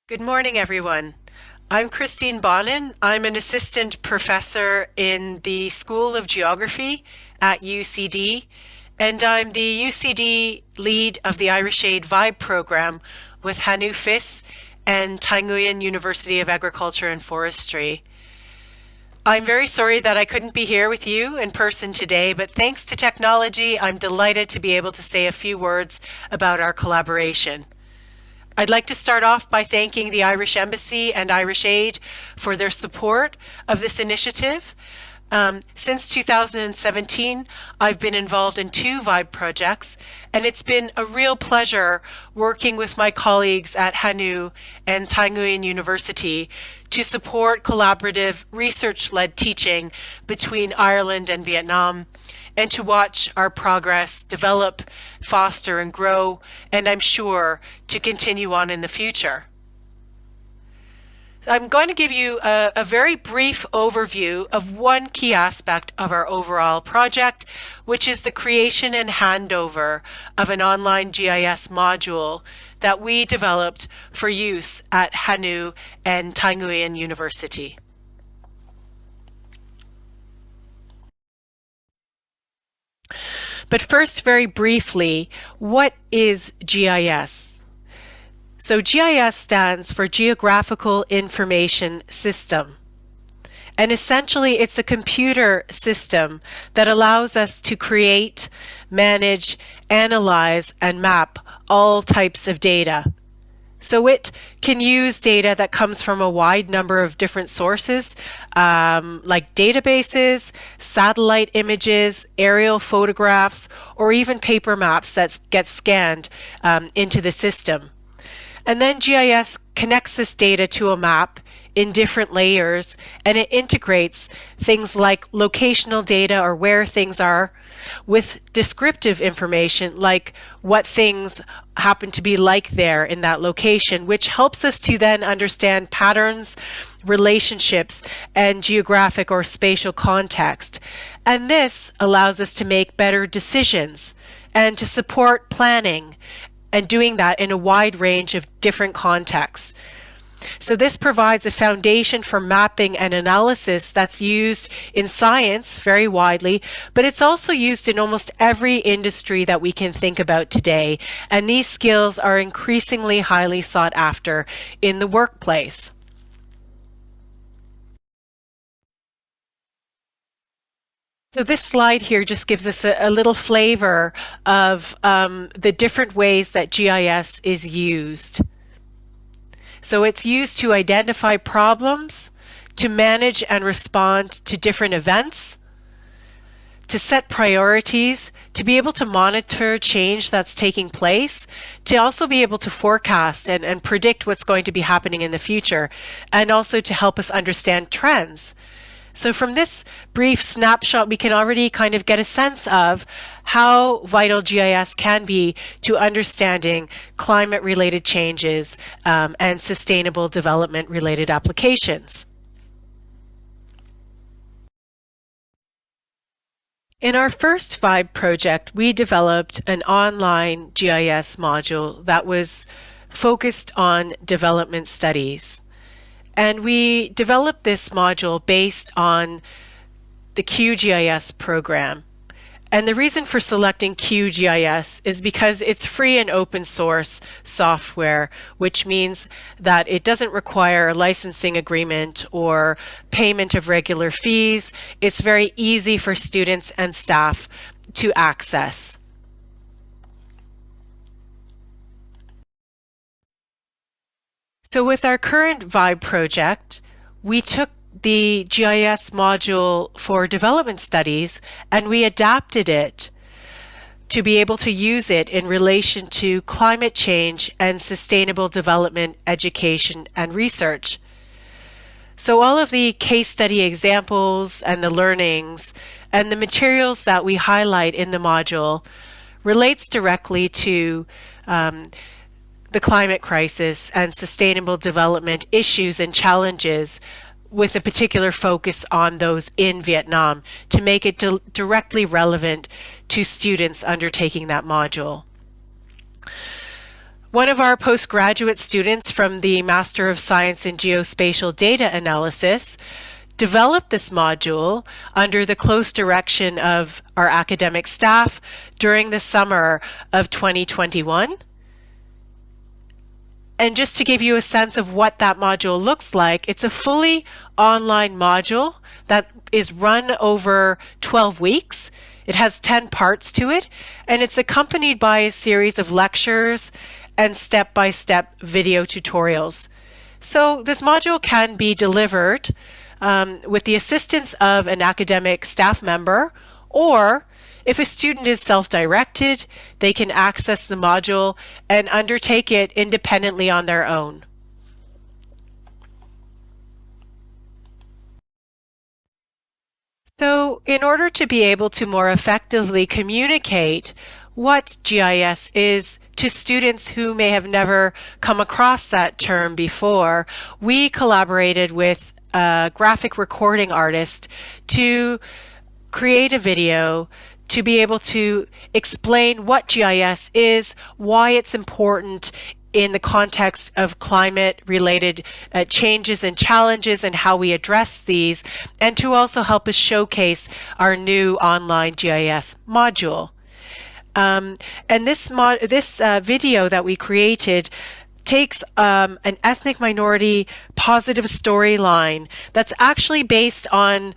Good morning, everyone. I'm Christine Bonin. I'm an assistant professor in the School of Geography at UCD, and I'm the UCD lead of the Irish Aid Vibe program with Hanu Fis and Tae Nguyen University of Agriculture and Forestry. I'm very sorry that I couldn't be here with you in person today, but thanks to technology, I'm delighted to be able to say a few words about our collaboration. I'd like to start off by thanking the Irish Embassy and Irish Aid for their support of this initiative. Since 2017, I've been involved in two VIBE projects, and it's been a real pleasure working with my colleagues at Hanu and Tae Nguyen University to support collaborative research-led teaching between Ireland and Vietnam, and to watch our progress develop, foster, and grow, and I'm sure to continue on in the future. I'm going to give you a very brief overview of one key aspect of our overall project, which is the creation and handover of an online GIS module that we developed for use at Hanu and Tae Nguyen University. But first, very briefly, what is GIS? So GIS stands for Geographical Information System. And essentially, it's a computer system that allows us to create, manage, analyze, and map all types of data. So it can use data that comes from a wide number of different sources, like databases, satellite images, aerial photographs, or even paper maps that get scanned into the system. And then GIS connects this data to a map in different layers, and it integrates things like locational data or where things are with descriptive information like what things happen to be like there in that location, which helps us to then understand patterns, relationships, and geographic or spatial context. And this allows us to make better decisions and to support planning, and doing that in a wide range of different contexts. So this provides a foundation for mapping and analysis that's used in science very widely, but it's also used in almost every industry that we can think about today. And these skills are increasingly highly sought after in the workplace. So this slide here just gives us a little flavor of the different ways that GIS is used. So it's used to identify problems, to manage and respond to different events, to set priorities, to be able to monitor change that's taking place, to also be able to forecast and predict what's going to be happening in the future, and also to help us understand trends. So from this brief snapshot, we can already kind of get a sense of how vital GIS can be to understanding climate-related changes and sustainable development-related applications. In our first VIBE project, we developed an online GIS module that was focused on development studies. And we developed this module based on the QGIS program. And the reason for selecting QGIS is because it's free and open source software, which means that it doesn't require a licensing agreement or payment of regular fees. It's very easy for students and staff to access. So with our current VIBE project, we took the GIS module for development studies and we adapted it to be able to use it in relation to climate change and sustainable development, education, and research. So all of the case study examples and the learnings and the materials that we highlight in the module relates directly to the climate crisis and sustainable development issues and challenges, with a particular focus on those in Vietnam to make it directly relevant to students undertaking that module. One of our postgraduate students from the Master of Science in Geospatial Data Analysis developed this module under the close direction of our academic staff during the summer of 2021. And just to give you a sense of what that module looks like, it's a fully online module that is run over 12 weeks. It has 10 parts to it, and it's accompanied by a series of lectures and step-by-step video tutorials. So this module can be delivered with the assistance of an academic staff member, or if a student is self-directed, they can access the module and undertake it independently on their own. So in order to be able to more effectively communicate what GIS is to students who may have never come across that term before, we collaborated with a graphic recording artist to create a video to be able to explain what GIS is, why it's important in the context of climate-related changes and challenges and how we address these, and to also help us showcase our new online GIS module. And this video that we created takes an ethnic minority positive storyline that's actually based on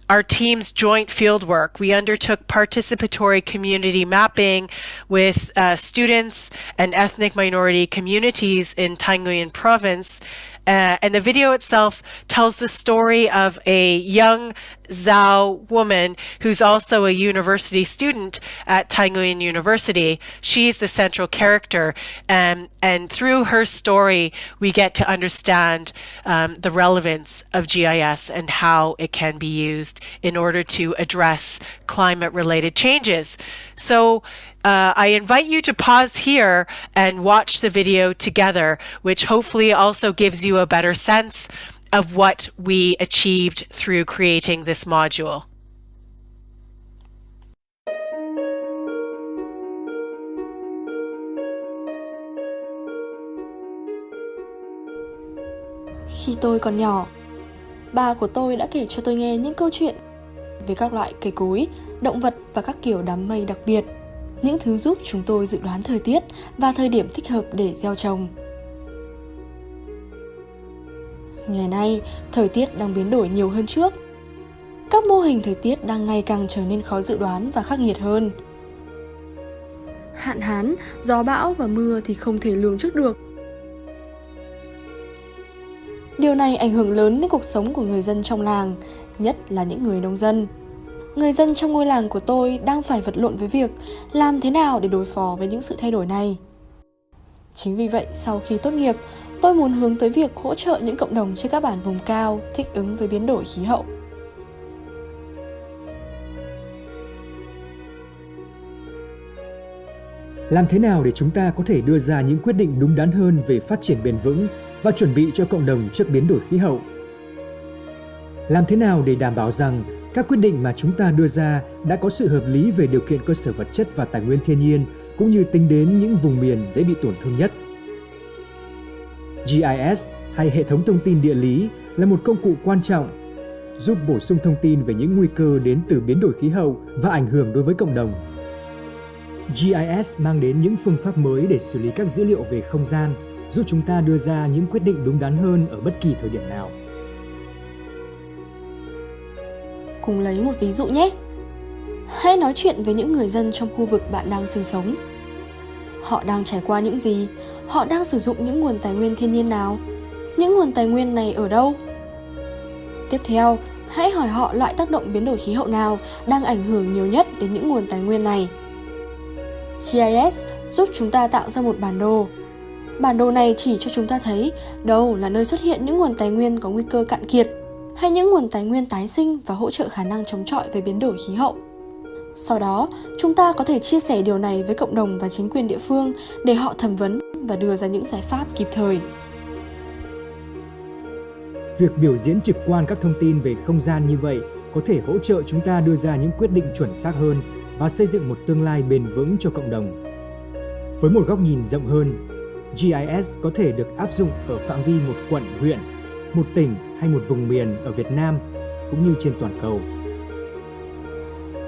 our team's joint fieldwork. We undertook participatory community mapping with students and ethnic minority communities in Thanh Nguyen province. And the video itself tells the story of a young Zhao woman who's also a university student at Thanh Nguyen University. She's the central character, and through her story, we get to understand the relevance of GIS and how it can be used in order to address climate-related changes. So I invite you to pause here and watch the video together, which hopefully also gives you a better sense of what we achieved through creating this module. Khi tôi còn nhỏ, bà của tôi đã kể cho tôi nghe những câu chuyện về các loại cây cối, động vật và các kiểu đám mây đặc biệt, những thứ giúp chúng tôi dự đoán thời tiết và thời điểm thích hợp để gieo trồng. Ngày nay, thời tiết đang biến đổi nhiều hơn trước. Các mô hình thời tiết đang ngày càng trở nên khó dự đoán và khắc nghiệt hơn. Hạn hán, gió bão và mưa thì không thể lường trước được. Điều này ảnh hưởng lớn đến cuộc sống của người dân trong làng, nhất là những người nông dân. Người dân trong ngôi làng của tôi đang phải vật lộn với việc làm thế nào để đối phó với những sự thay đổi này. Chính vì vậy, sau khi tốt nghiệp, tôi muốn hướng tới việc hỗ trợ những cộng đồng trên các bản vùng cao thích ứng với biến đổi khí hậu. Làm thế nào để chúng ta có thể đưa ra những quyết định đúng đắn hơn về phát triển bền vững và chuẩn bị cho cộng đồng trước biến đổi khí hậu? Làm thế nào để đảm bảo rằng các quyết định mà chúng ta đưa ra đã có sự hợp lý về điều kiện cơ sở vật chất và tài nguyên thiên nhiên, cũng như tính đến những vùng miền dễ bị tổn thương nhất? GIS hay hệ thống thông tin địa lý là một công cụ quan trọng giúp bổ sung thông tin về những nguy cơ đến từ biến đổi khí hậu và ảnh hưởng đối với cộng đồng. GIS mang đến những phương pháp mới để xử lý các dữ liệu về không gian, giúp chúng ta đưa ra những quyết định đúng đắn hơn ở bất kỳ thời điểm nào. Cùng lấy một ví dụ nhé. Hãy nói chuyện với những người dân trong khu vực bạn đang sinh sống. Họ đang trải qua những gì? Họ đang sử dụng những nguồn tài nguyên thiên nhiên nào? Những nguồn tài nguyên này ở đâu? Tiếp theo, hãy hỏi họ loại tác động biến đổi khí hậu nào đang ảnh hưởng nhiều nhất đến những nguồn tài nguyên này. GIS giúp chúng ta tạo ra một bản đồ. Bản đồ này chỉ cho chúng ta thấy đâu là nơi xuất hiện những nguồn tài nguyên có nguy cơ cạn kiệt, hay những nguồn tài nguyên tái sinh và hỗ trợ khả năng chống chọi với biến đổi khí hậu. Sau đó, chúng ta có thể chia sẻ điều này với cộng đồng và chính quyền địa phương để họ thẩm vấn và đưa ra những giải pháp kịp thời. Việc biểu diễn trực quan các thông tin về không gian như vậy có thể hỗ trợ chúng ta đưa ra những quyết định chuẩn xác hơn và xây dựng một tương lai bền vững cho cộng đồng. Với một góc nhìn rộng hơn, GIS có thể được áp dụng ở phạm vi một quận, huyện, một tỉnh hay một vùng miền ở Việt Nam cũng như trên toàn cầu.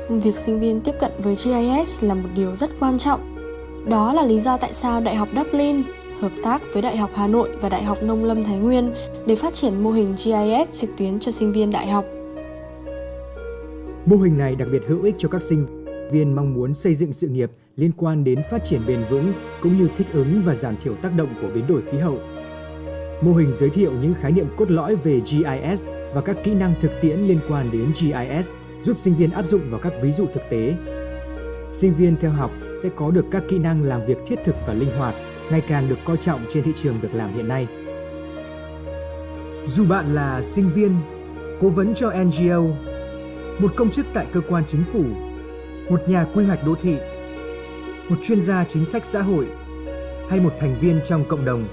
Việc sinh viên tiếp cận với GIS là một điều rất quan trọng. Đó là lý do tại sao Đại học Dublin hợp tác với Đại học Hà Nội và Đại học Nông lâm Thái Nguyên để phát triển mô hình GIS trực tuyến cho sinh viên đại học. Mô hình này đặc biệt hữu ích cho các sinh viên mong muốn xây dựng sự nghiệp liên quan đến phát triển bền vững cũng như thích ứng và giảm thiểu tác động của biến đổi khí hậu. Mô hình giới thiệu những khái niệm cốt lõi về GIS và các kỹ năng thực tiễn liên quan đến GIS, giúp sinh viên áp dụng vào các ví dụ thực tế. Sinh viên theo học sẽ có được các kỹ năng làm việc thiết thực và linh hoạt, ngày càng được coi trọng trên thị trường việc làm hiện nay. Dù bạn là sinh viên, cố vấn cho NGO, một công chức tại cơ quan chính phủ, một nhà quy hoạch đô thị, một chuyên gia chính sách xã hội hay một thành viên trong cộng đồng,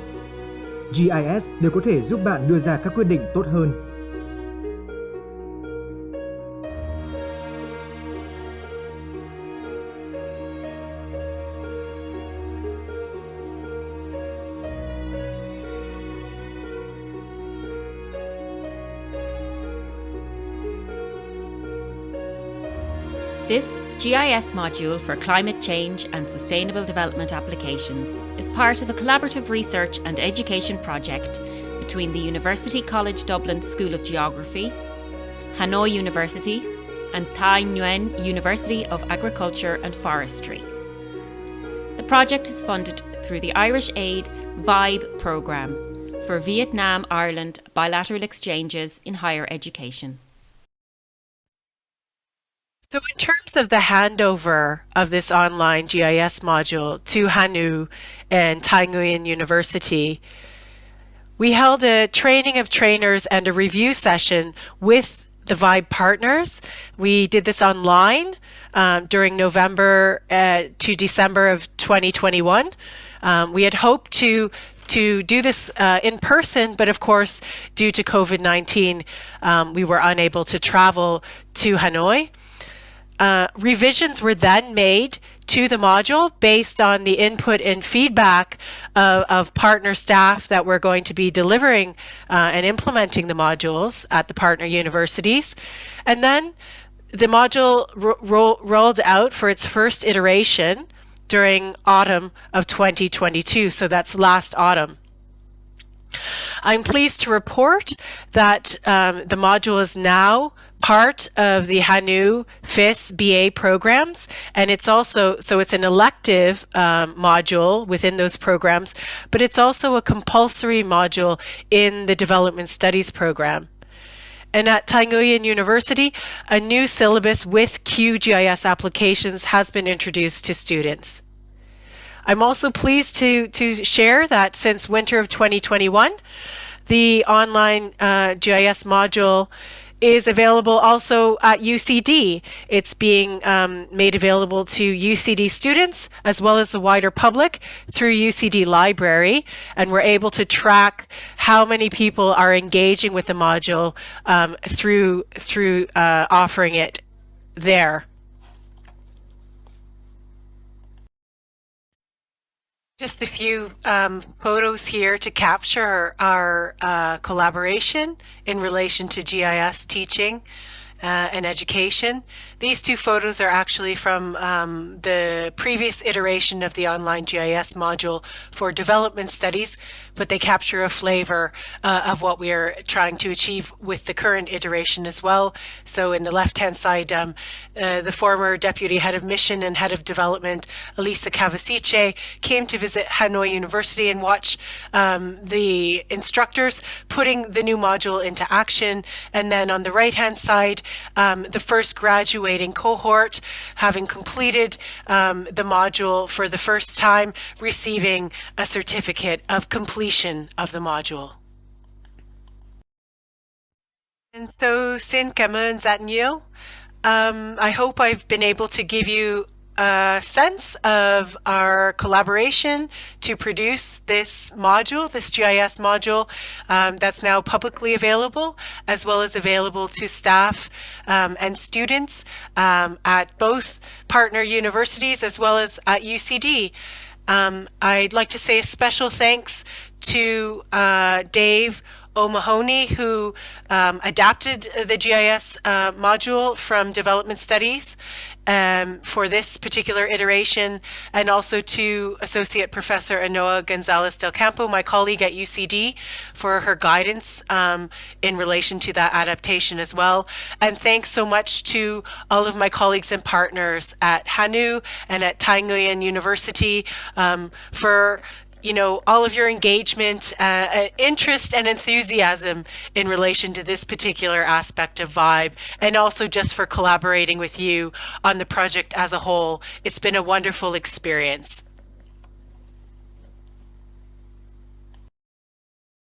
GIS đều có thể giúp bạn đưa ra các quyết định tốt hơn. This GIS module for climate change and sustainable development applications is part of a collaborative research and education project between the University College Dublin School of Geography, Hanoi University, and Thai Nguyen University of Agriculture and Forestry. The project is funded through the Irish Aid VIBE programme for Vietnam-Ireland bilateral exchanges in higher education. So in terms of the handover of this online GIS module to Hanu and Thai Nguyen University, we held a training of trainers and a review session with the VIBE partners. We did this online during November to December of 2021. We had hoped to do this in person, but of course, due to COVID-19, we were unable to travel to Hanoi. Revisions were then made to the module based on the input and feedback of partner staff that were going to be delivering and implementing the modules at the partner universities. And then the module rolled out for its first iteration during autumn of 2022. So that's last autumn. I'm pleased to report that the module is now part of the Hanu FIS BA programs, and it's also, so it's an elective module within those programs, but it's also a compulsory module in the development studies program. And at Thai Nguyen University, a new syllabus with QGIS applications has been introduced to students. I'm also pleased to share that since winter of 2021, the online GIS module is available also at UCD. It's being made available to UCD students as well as the wider public through UCD Library, and we're able to track how many people are engaging with the module through offering it there. Just a few photos here to capture our collaboration in relation to GIS teaching and education. These two photos are actually from the previous iteration of the online GIS module for development studies, but they capture a flavor of what we are trying to achieve with the current iteration as well. So in the left-hand side, the former Deputy Head of Mission and Head of Development, Elisa Cavasice, came to visit Hanoi University and watch the instructors putting the new module into action. And then on the right-hand side, the first graduating cohort, having completed the module for the first time, receiving a certificate of completion of the module. And so, xin cảm ơn rất nhiều. I hope I've been able to give you a sense of our collaboration to produce this module, this GIS module, that's now publicly available, as well as available to staff and students at both partner universities as well as at UCD. I'd like to say a special thanks to Dave O'Mahony, who adapted the GIS module from Development Studies for this particular iteration, and also to Associate Professor Anoa Gonzalez del Campo, my colleague at UCD, for her guidance in relation to that adaptation as well. And thanks so much to all of my colleagues and partners at HANU and at Thai Nguyen University for all of your engagement, interest, and enthusiasm in relation to this particular aspect of VIBE, and also just for collaborating with you on the project as a whole. It's been a wonderful experience.